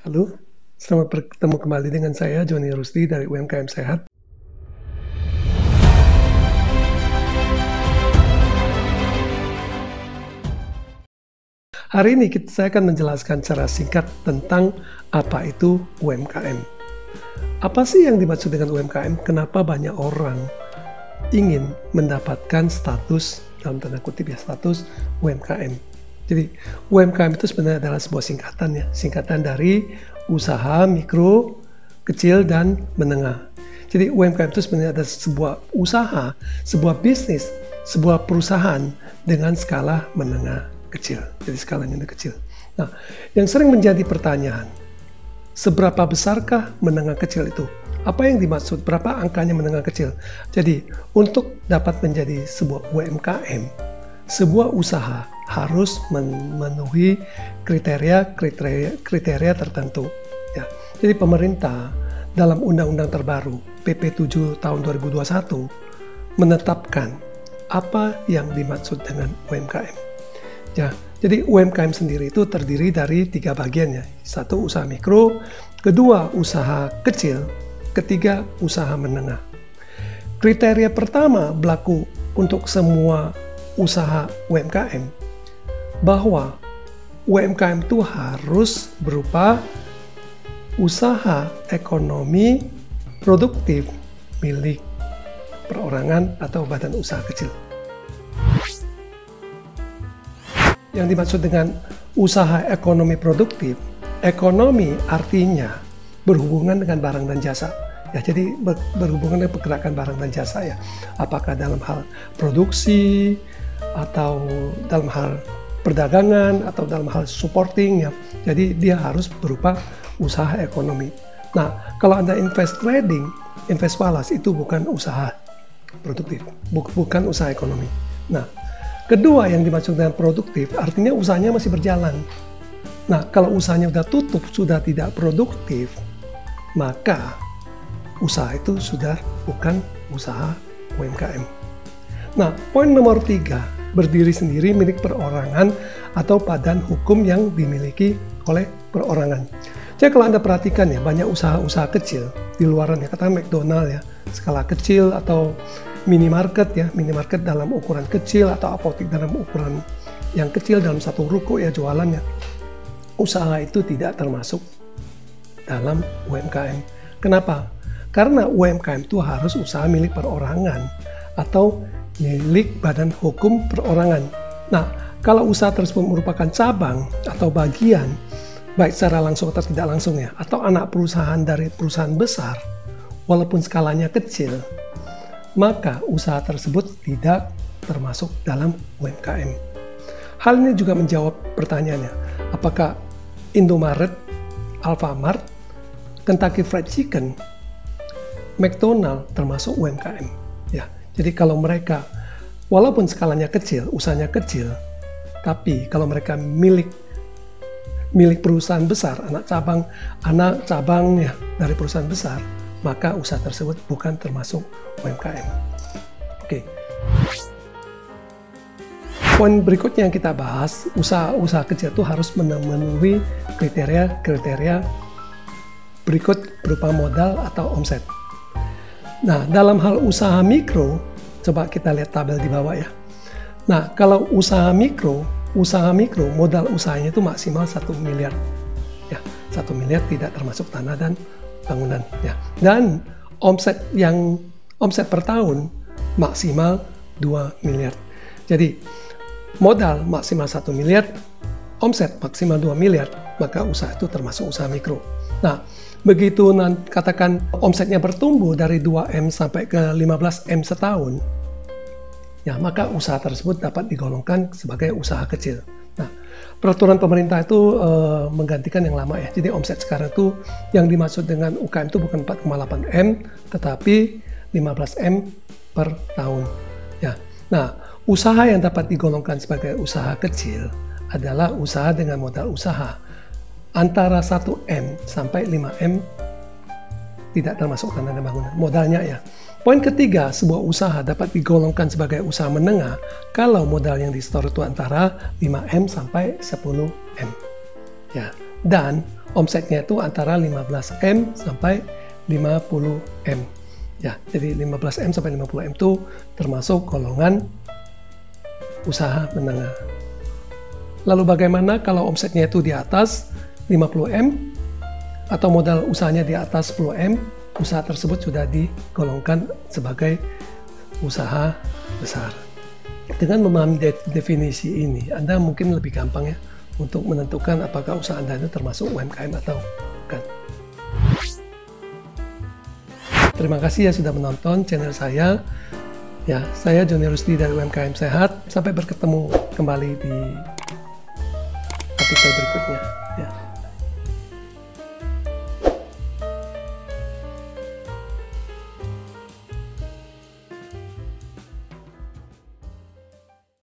Halo, selamat bertemu kembali dengan saya Joni Rusdi dari UMKM Sehat. Hari ini saya akan menjelaskan secara singkat tentang apa itu UMKM. Apa sih yang dimaksud dengan UMKM? Kenapa banyak orang ingin mendapatkan status, dalam tanda kutip ya, status UMKM? Jadi UMKM itu sebenarnya adalah sebuah singkatan dari usaha mikro, kecil, dan menengah. Jadi UMKM itu sebenarnya adalah sebuah usaha, sebuah bisnis, sebuah perusahaan dengan skala menengah kecil. Jadi skalanya itu kecil. Nah, yang sering menjadi pertanyaan, seberapa besarkah menengah kecil itu? Apa yang dimaksud? Berapa angkanya menengah kecil? Jadi untuk dapat menjadi sebuah UMKM, sebuah usaha harus memenuhi kriteria tertentu. Ya. Jadi pemerintah dalam undang-undang terbaru PP 7 tahun 2021 menetapkan apa yang dimaksud dengan UMKM. Ya, jadi UMKM sendiri itu terdiri dari 3 bagian ya. 1 usaha mikro, 2 usaha kecil, 3 usaha menengah. Kriteria pertama berlaku untuk semua usaha UMKM, bahwa UMKM itu harus berupa usaha ekonomi produktif milik perorangan atau badan usaha kecil. Yang dimaksud dengan usaha ekonomi produktif, ekonomi artinya berhubungan dengan barang dan jasa. Ya, jadi berhubungan dengan pergerakan barang dan jasa ya. Apakah dalam hal produksi atau dalam hal perdagangan atau dalam hal supporting ya. Jadi dia harus berupa usaha ekonomi. Nah, kalau Anda invest trading, invest falas itu bukan usaha produktif, bukan usaha ekonomi. Nah, kedua yang dimaksud dengan produktif artinya usahanya masih berjalan. Nah, kalau usahanya sudah tutup, sudah tidak produktif, maka usaha itu sudah bukan usaha UMKM. Nah, poin nomor 3, berdiri sendiri milik perorangan atau badan hukum yang dimiliki oleh perorangan. Jadi kalau Anda perhatikan ya, banyak usaha-usaha kecil di luaran ya, katakan McDonald ya, skala kecil atau minimarket ya, minimarket dalam ukuran kecil atau apotek dalam ukuran yang kecil dalam satu ruko ya jualannya. Usaha itu tidak termasuk dalam UMKM. Kenapa? Karena UMKM itu harus usaha milik perorangan atau milik badan hukum perorangan. Nah, kalau usaha tersebut merupakan cabang atau bagian, baik secara langsung atau tidak langsung ya, atau anak perusahaan dari perusahaan besar, walaupun skalanya kecil, maka usaha tersebut tidak termasuk dalam UMKM. Hal ini juga menjawab pertanyaannya, apakah Indomaret, Alfamart, Kentucky Fried Chicken, McDonald termasuk UMKM? Ya, jadi kalau mereka, walaupun skalanya kecil, usahanya kecil, tapi kalau mereka milik perusahaan besar, anak cabang ya dari perusahaan besar, maka usaha tersebut bukan termasuk UMKM. Oke. Poin berikutnya yang kita bahas, usaha kecil itu harus memenuhi kriteria berikut berupa modal atau omset. Nah, dalam hal usaha mikro, coba kita lihat tabel di bawah ya. Nah, kalau usaha mikro modal usahanya itu maksimal 1 miliar. Ya, 1 miliar tidak termasuk tanah dan bangunan ya. Dan omset per tahun maksimal 2 miliar. Jadi, modal maksimal 1 miliar, omset maksimal 2 miliar, maka usaha itu termasuk usaha mikro. Nah, begitu katakan omsetnya bertumbuh dari 2M sampai ke 15M setahun, ya maka usaha tersebut dapat digolongkan sebagai usaha kecil. Nah, peraturan pemerintah itu menggantikan yang lama ya. Jadi omset sekarang itu yang dimaksud dengan UKM itu bukan 4,8M, tetapi 15M per tahun. Ya. Nah, usaha yang dapat digolongkan sebagai usaha kecil adalah usaha dengan modal usaha antara 1M sampai 5M, tidak termasuk tanah dan bangunan, modalnya ya. Poin ketiga, sebuah usaha dapat digolongkan sebagai usaha menengah kalau modal yang di-store itu antara 5M sampai 10M. Ya. Dan omsetnya itu antara 15M sampai 50M. Ya, jadi 15M sampai 50M itu termasuk golongan usaha menengah. Lalu bagaimana kalau omsetnya itu di atas 50M atau modal usahanya di atas 10M, usaha tersebut sudah digolongkan sebagai usaha besar. Dengan memahami definisi ini, Anda mungkin lebih gampang ya untuk menentukan apakah usaha Anda itu termasuk UMKM atau bukan. Terima kasih ya sudah menonton channel saya. Ya, saya Joni Rusdi dari UMKM Sehat. Sampai bertemu kembali di artikel berikutnya. Ya.